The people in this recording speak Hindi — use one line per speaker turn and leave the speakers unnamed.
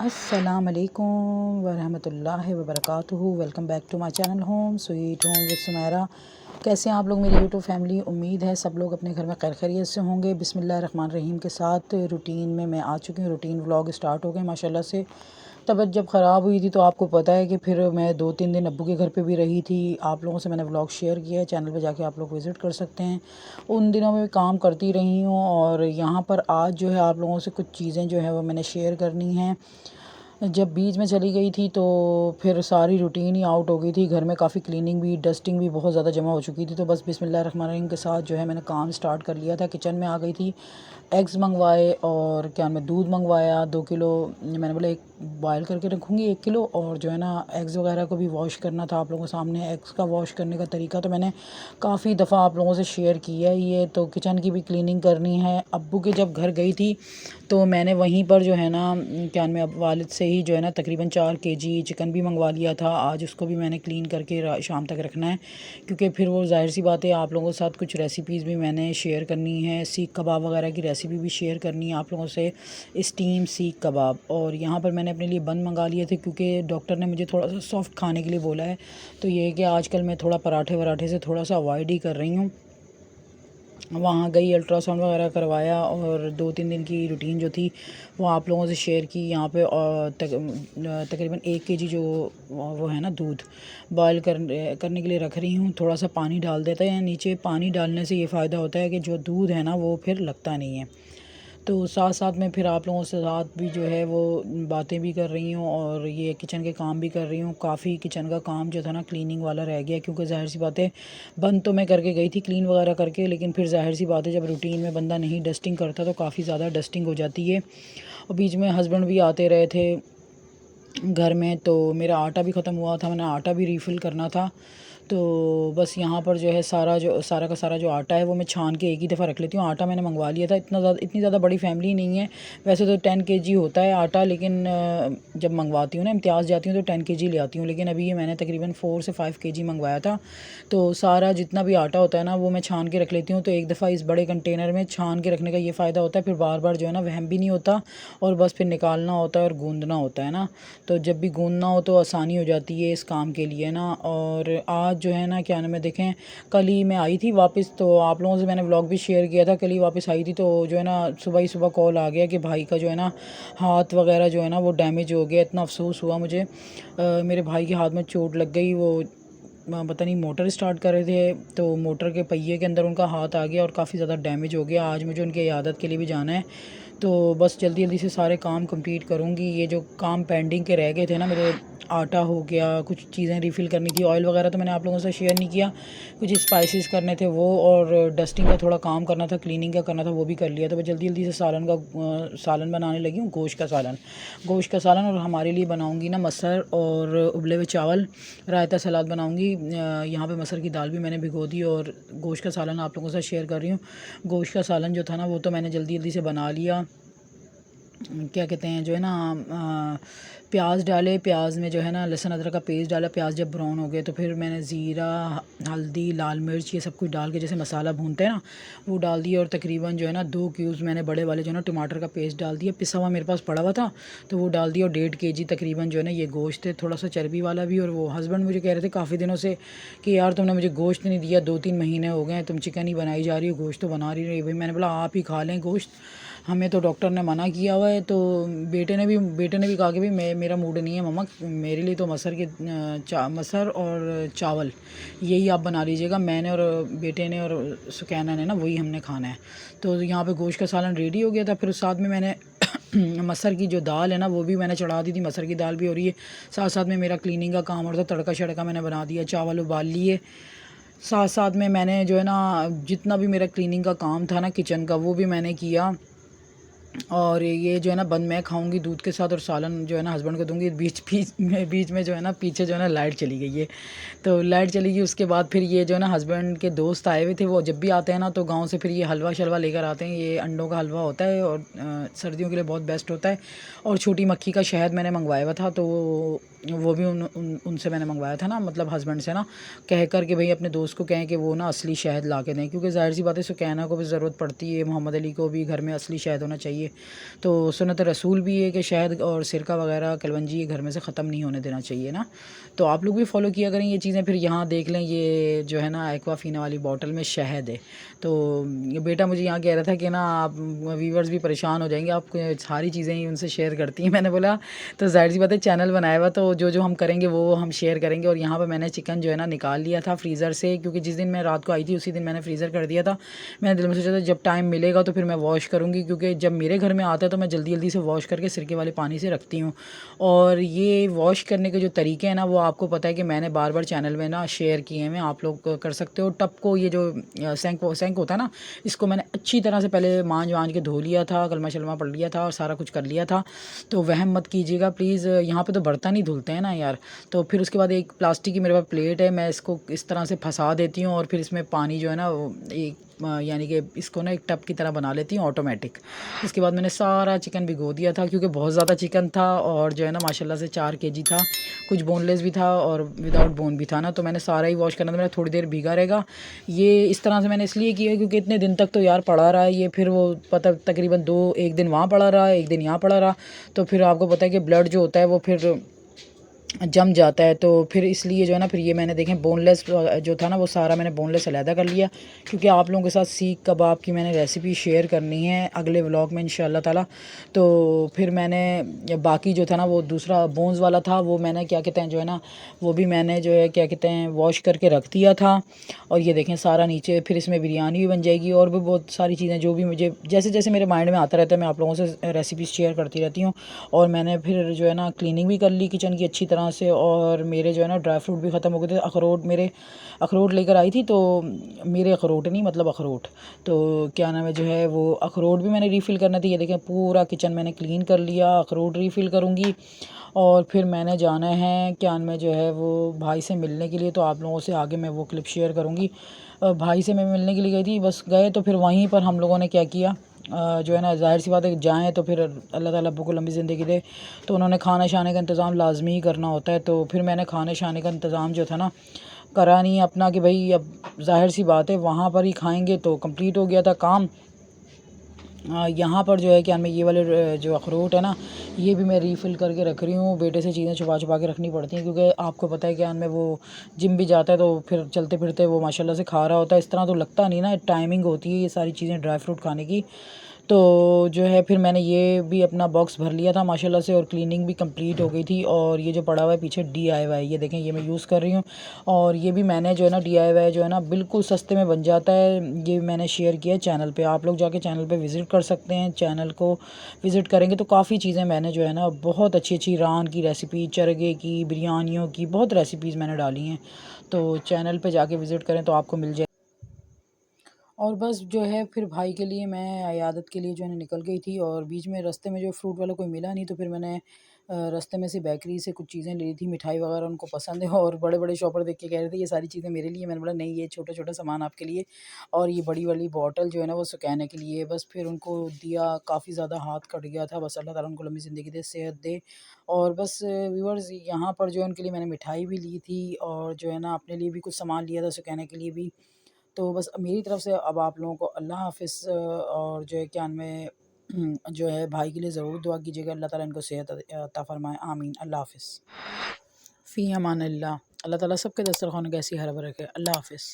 अस्सलामुअलैकुम वरहमतुल्लाहि वबरकातुहू। Welcome back to my channel home sweet home with Sumaira. कैसे हैं आप लोग मेरी यूट्यूब फैमिली? उम्मीद है सब लोग अपने घर में खैर खैरियत से होंगे। बिस्मिल्लाहिर्रहमानिर्रहीम के साथ रूटीन में मैं आ चुकी हूँ। रूटीन व्लॉग स्टार्ट हो गए माशाल्लाह से। तबीयत जब ख़राब हुई थी तो आपको पता है कि फिर मैं 2-3 दिन अब्बू के घर पे भी रही थी। आप लोगों से मैंने व्लॉग शेयर किया है, चैनल पे जाके आप लोग विज़िट कर सकते हैं। उन दिनों में काम करती रही हूँ और यहाँ पर आज जो है आप लोगों से कुछ चीज़ें जो है वो मैंने शेयर करनी हैं। जब बीच में चली गई थी तो फिर सारी रूटीन ही आउट हो गई थी। घर में काफ़ी क्लीनिंग भी, डस्टिंग भी बहुत ज़्यादा जमा हो चुकी थी। तो बस बिस्मिल्लाहिर्रहमानिर्रहीम के साथ जो है मैंने काम स्टार्ट कर लिया था। किचन में आ गई थी, एग्स मंगवाए और क्या मैं दूध मंगवाया 2 किलो। मैंने बोला एक बॉयल करके रखूँगी 1 किलो, और जो है ना एग्स वगैरह को भी वॉश करना था आप लोगों के सामने। एग्स का वॉश करने का तरीका तो मैंने काफ़ी दफ़ा आप लोगों से शेयर किया ही है। तो किचन की भी क्लीनिंग करनी है। अब्बू के जब घर गई थी तो मैंने वहीं पर जो है ना क्या मैं अब वालिद से ही जो है ना तकरीबन 4 केजी चिकन भी मंगवा लिया था। आज उसको भी मैंने क्लीन करके शाम तक रखना है, क्योंकि फिर वो ज़ाहिर सी बात है आप लोगों के साथ कुछ रेसिपीज़ भी मैंने शेयर करनी है। सीख कबाब वगैरह की रेसिपी भी शेयर करनी है आप लोगों से, स्टीम सीख कबाब। और यहाँ पर मैंने अपने लिए बन मंगा लिए थे क्योंकि डॉक्टर ने मुझे थोड़ा सा सॉफ्ट खाने के लिए बोला है। तो ये है कि आजकल मैं थोड़ा पराठे वराठे से थोड़ा सा अवॉइड ही कर रही हूँ। वहाँ गई, अल्ट्रासाउंड वगैरह करवाया और 2-3 दिन की रूटीन जो थी वो आप लोगों से शेयर की यहाँ पे। और तकरीबन 1 केजी जो वो है ना दूध बॉयल करने के लिए रख रही हूँ। थोड़ा सा पानी डाल देते हैं नीचे। पानी डालने से ये फ़ायदा होता है कि जो दूध है ना वो फिर लगता नहीं है। तो साथ साथ में फिर आप लोगों से साथ भी जो है वो बातें भी कर रही हूँ और ये किचन के काम भी कर रही हूँ। काफ़ी किचन का काम जो था ना क्लीनिंग वाला रह गया, क्योंकि ज़ाहिर सी बात है बंद तो मैं करके गई थी क्लीन वगैरह करके, लेकिन फिर ज़ाहिर सी बात है जब रूटीन में बंदा नहीं डस्टिंग करता तो काफ़ी ज़्यादा डस्टिंग हो जाती है। और बीच में हस्बैंड भी आते रहे थे घर में, तो मेरा आटा भी ख़त्म हुआ था, मैंने आटा भी रीफ़िल करना था। तो बस यहाँ पर जो है सारा का सारा जो आटा है वो मैं छान के एक ही दफ़ा रख लेती हूँ। आटा मैंने मंगवा लिया था, इतनी ज़्यादा बड़ी फैमिली नहीं है। वैसे तो 10 केजी होता है आटा, लेकिन जब मंगवाती हूँ ना इम्तियाज़ जाती हूँ तो 10 केजी ले आती हूँ। लेकिन अभी ये मैंने तकरीबन 4 से 5 केजी मंगवाया था। तो सारा जितना भी आटा होता है ना वो मैं छान के रख लेती हूँ। तो एक दफ़ा इस बड़े कंटेनर में छान के रखने का ये फ़ायदा होता है, फिर बार बार जो है ना वहम भी नहीं होता और बस फिर निकालना होता है और गूँदना होता है ना। तो जब भी गूँदना हो तो आसानी हो जाती है इस काम के लिए ना। और आज जो है ना क्या नाम है, देखें कल ही मैं आई थी वापस, तो आप लोगों से मैंने व्लॉग भी शेयर किया था। कल ही वापस आई थी तो जो है ना सुबह ही सुबह कॉल आ गया कि भाई का जो है ना हाथ वगैरह जो है ना वो डैमेज हो गया। इतना अफसोस हुआ मुझे। मेरे भाई के हाथ में चोट लग गई। वो पता नहीं मोटर स्टार्ट कर रहे थे तो मोटर के पहिए के अंदर उनका हाथ आ गया और काफ़ी ज़्यादा डैमेज हो गया। आज मुझे उनकी इयादत के लिए भी जाना है, तो बस जल्दी जल्दी से सारे काम कंप्लीट करूँगी। ये जो काम पेंडिंग के रह गए थे ना मेरे, आटा हो गया, कुछ चीज़ें रिफ़िल करनी थी, ऑयल वगैरह तो मैंने आप लोगों से शेयर नहीं किया, कुछ स्पाइसेस करने थे वो, और डस्टिंग का थोड़ा काम करना था, क्लीनिंग का करना था, वो भी कर लिया। तो मैं जल्दी जल्दी से सालन बनाने लगी हूँ, गोश्त का सालन। और हमारे लिए बनाऊँगी ना मसर और उबले हुए चावल, रायता सलाद बनाऊँगी। यहाँ पे मसर की दाल भी मैंने भिगो दी और गोश्त का सालन आप लोगों से शेयर कर रही हूँ। गोश्त का सालन जो था ना वो तो मैंने जल्दी जल्दी से बना लिया। क्या कहते हैं जो है ना प्याज डाले, प्याज में जो है ना लहसुन अदरक का पेस्ट डाला। प्याज जब ब्राउन हो गए तो फिर मैंने ज़ीरा, हल्दी, लाल मिर्च ये सब कुछ डाल के जैसे मसाला भूनते हैं ना वो डाल दिया। और तकरीबन जो है ना 2 क्यूब्स मैंने बड़े वाले जो है ना टमाटर का पेस्ट डाल दिया। पिसा हुआ मेरे पास पड़ा हुआ था तो वो डाल दिया। और 1.5 केजी तकरीबन जो है ना ये गोश्त है, थोड़ा सा चर्बी वाला भी। और वो हस्बैंड मुझे कह रहे थे काफ़ी दिनों से कि यार तुमने मुझे गोश्त नहीं दिया, 2-3 महीने हो गए तुम चिकन ही बनाई जा रही हो, गोश्त तो बना रही भाई। मैंने बोला आप ही खा लें गोश्त, हमें तो डॉक्टर ने मना किया हुआ है। तो बेटे ने भी कहा कि भाई मेरा मूड नहीं है मम्मा, मेरे लिए तो मसर और चावल यही आप बना लीजिएगा। मैंने और बेटे ने और सुकैना ने ना वही हमने खाना है। तो यहाँ पे गोश्त का सालन रेडी हो गया था। फिर साथ में मैंने मसर की जो दाल है ना वो भी मैंने चढ़ा दी थी। मसर की दाल भी हो रही है, साथ साथ में मेरा क्लीनिंग का काम और था, तड़का शड़का मैंने बना दिया, चावल उबाल लिए। साथ साथ में मैंने जो है ना जितना भी मेरा क्लीनिंग का काम था ना किचन का वो भी मैंने किया। और ये जो है ना बंद मैं खाऊंगी दूध के साथ और सालन जो है ना हस्बैंड को दूंगी। बीच में जो है ना पीछे जो है ना लाइट चली गई है। तो लाइट चली गई, उसके बाद फिर ये जो है ना हस्बैंड के दोस्त आए हुए थे, वो जब भी आते हैं ना तो गांव से फिर ये हलवा शलवा लेकर आते हैं। ये अंडों का हलवा होता है और सर्दियों के लिए बहुत बेस्ट होता है। और छोटी मक्खी का शहद मैंने मंगवाया हुआ था, तो वो भी उनसे मैंने मंगवाया था ना, मतलब हस्बैंड से ना कह कर के भाई अपने दोस्त को कहें कि वो ना असली शहद ला के दें, क्योंकि ज़ाहिर सी बात है सुकैना को भी ज़रूरत पड़ती है, मोहम्मद अली को भी घर में असली शहद होना चाहिए। चाहिए। तो सुन्नत रसूल भी है कि शहद और सिरका वगैरह कलवंजी ये घर में से ख़त्म नहीं होने देना चाहिए ना। तो आप लोग भी फॉलो किया करें ये चीज़ें। फिर यहाँ देख लें, ये जो है ना एक्वाफीना वाली बॉटल में शहद है। तो ये बेटा मुझे यहाँ कह रहा था कि ना आप व्यूवर्स भी परेशान हो जाएंगे, आप सारी चीज़ें ही उनसे शेयर करती हैं। मैंने बोला तो ज़ाहिर सी बात है, चैनल बनाया हुआ तो जो जो हम करेंगे वो हम शेयर करेंगे। और यहाँ पर मैंने चिकन जो है ना निकाल लिया था फ्रीज़र से, क्योंकि जिस दिन मैं रात को आई थी उसी दिन मैंने फ्रीज़र कर दिया था। मैंने दिल में सोचा था जब टाइम मिलेगा तो फिर मैं वॉश करूँगी, क्योंकि जब मेरे घर में आता है तो मैं जल्दी जल्दी से वॉश करके सिरके वाले पानी से रखती हूँ। और ये वॉश करने के जो तरीके हैं ना, वो आपको पता है कि मैंने बार बार चैनल में ना शेयर किए हैं, आप लोग कर सकते हो। टब को, ये जो सेंक होता है ना, इसको मैंने अच्छी तरह से पहले मांज के धो लिया था, कलमा शलमा पढ़ लिया था और सारा कुछ कर लिया था। तो वहम मत कीजिएगा प्लीज़, यहाँ पे तो बर्तन ही धुलते हैं ना यार। तो फिर उसके बाद एक प्लास्टिक की मेरे पास प्लेट है, मैं इसको इस तरह से फंसा देती हूँ और फिर इसमें पानी जो है ना एक यानी कि इसको ना एक टब की तरह बना लेती हूँ ऑटोमेटिक। उसके बाद मैंने सारा चिकन भिगो दिया था, क्योंकि बहुत ज़्यादा चिकन था और जो है ना माशाल्लाह से 4 केजी था, कुछ बोनलेस भी था और विदाउट बोन भी था ना। तो मैंने सारा ही वॉश करना था, मेरा थोड़ी देर भीगा रहेगा। ये इस तरह से मैंने इसलिए किया क्योंकि इतने दिन तक तो यार पड़ा रहा है ये, फिर वो पता तकरीबन एक दिन वहाँ पड़ा रहा, एक दिन यहाँ पड़ा रहा। तो फिर आपको पता है कि ब्लड जो होता है वो फिर जम जाता है। तो फिर इसलिए जो है ना, फिर ये मैंने देखें बोनलेस जो था ना वो सारा मैंने बोनलेस अलहदा कर लिया, क्योंकि आप लोगों के साथ सीख कबाब की मैंने रेसिपी शेयर करनी है अगले व्लॉग में इंशाल्लाह ताला। तो फिर मैंने बाकी जो था ना वो दूसरा बोन्स वाला था, वो मैंने क्या कहते हैं जो है ना, वो भी मैंने जो है क्या कहते हैं वॉश करके रख दिया था। और ये देखें सारा नीचे, फिर इसमें बिरयानी भी बन जाएगी और भी बहुत सारी चीज़ें जो भी मुझे जैसे जैसे मेरे माइंड में आता रहता है मैं आप लोगों से रेसिपीज़ शेयर करती रहती हूँ। और मैंने फिर जो है ना क्लीनिंग भी कर ली किचन की अच्छी तरह से। और मेरे जो है ना ड्राई फ्रूट भी ख़त्म हो गए थे, अखरोट लेकर आई थी, तो मेरे अखरोट नहीं मतलब अखरोट, तो क्या नाम है जो है वो अखरोट भी मैंने रीफ़िल करना थी। ये देखें पूरा किचन मैंने क्लीन कर लिया, अखरोट रीफ़िल करूँगी। और फिर मैंने जाना है क्या नाम है जो है वो भाई से मिलने के लिए, तो आप लोगों से आगे मैं वो क्लिप शेयर करूँगी। भाई से मैं मिलने के लिए गई थी, बस गए तो फिर वहीं पर हम लोगों ने क्या किया, जो है ना ज़ाहिर सी बात है जाएँ तो फिर अल्लाह ताला अब्बू को लंबी ज़िंदगी दे, तो उन्होंने खाने शाने का इंतज़ाम लाजमी ही करना होता है। तो फिर मैंने खाने शाने का इंतज़ाम जो था ना करा नहीं अपना, कि भाई अब ज़ाहिर सी बात है वहाँ पर ही खाएंगे, तो कंप्लीट हो गया था काम। यहाँ पर जो है कि मैं ये वाले जो अखरोट है ना, ये भी मैं रीफ़िल करके रख रही हूँ। बेटे से चीज़ें छुपा छुपा के रखनी पड़ती हैं, क्योंकि आपको पता है कि मैं वो जिम भी जाता है तो फिर चलते फिरते वो माशाल्लाह से खा रहा होता है। इस तरह तो लगता नहीं ना, टाइमिंग होती है ये सारी चीज़ें ड्राई फ्रूट खाने की। तो जो है फिर मैंने ये भी अपना बॉक्स भर लिया था माशाल्लाह से, और क्लीनिंग भी कंप्लीट हो गई थी। और ये जो पड़ा हुआ है पीछे DIY, ये देखें ये मैं यूज़ कर रही हूँ। और ये भी मैंने जो है ना DIY जो है ना बिल्कुल सस्ते में बन जाता है, ये मैंने शेयर किया है चैनल पे। आप लोग जाके चैनल पे विज़िट कर सकते हैं, चैनल को विज़िट करेंगे तो काफ़ी चीज़ें मैंने जो है ना बहुत अच्छी अच्छी रान की रेसिपी, चरगे की, बिरयानियों की बहुत रेसिपीज़ मैंने डाली हैं। तो चैनल पे जाके विज़िट करें तो आपको मिल जाए। और बस जो है फिर भाई के लिए मैं अयादत के लिए जो है ना निकल गई थी, और बीच में रास्ते में जो फ्रूट वाला कोई मिला नहीं, तो फिर मैंने रास्ते में से बेकरी से कुछ चीज़ें ली थी, मिठाई वगैरह उनको पसंद है। और बड़े बड़े शॉपर देख के कह रहे थे ये सारी चीज़ें मेरे लिए, मैंने बोला नहीं ये छोटा छोटा सामान आपके लिए। और ये बड़ी वाली बॉटल जो है ना वो सुखाने के लिए, बस फिर उनको दिया, काफ़ी ज़्यादा हाथ कट गया था। बस अल्लाह ताला उनको लंबी ज़िंदगी दे, सेहत दे। और बस व्यूअर्स यहाँ पर जो है उनके लिए मैंने मिठाई भी ली थी, और जो है ना अपने लिए भी कुछ सामान लिया था सुखाने के लिए भी। तो बस मेरी तरफ से अब आप लोगों को अल्लाह हाफ़िज़। और जो है क्या में जो है भाई के लिए ज़रूर दुआ कीजिएगा, अल्लाह ताला इनको सेहत अता फ़रमाए, आमीन। अल्लाह हाफ़िज़। फ़ी अमान अल्लाह। अल्लाह ताला सबके दस्तरख़्वान को ऐसे ही हरा भरा रखे। अल्लाह हाफ़िज़।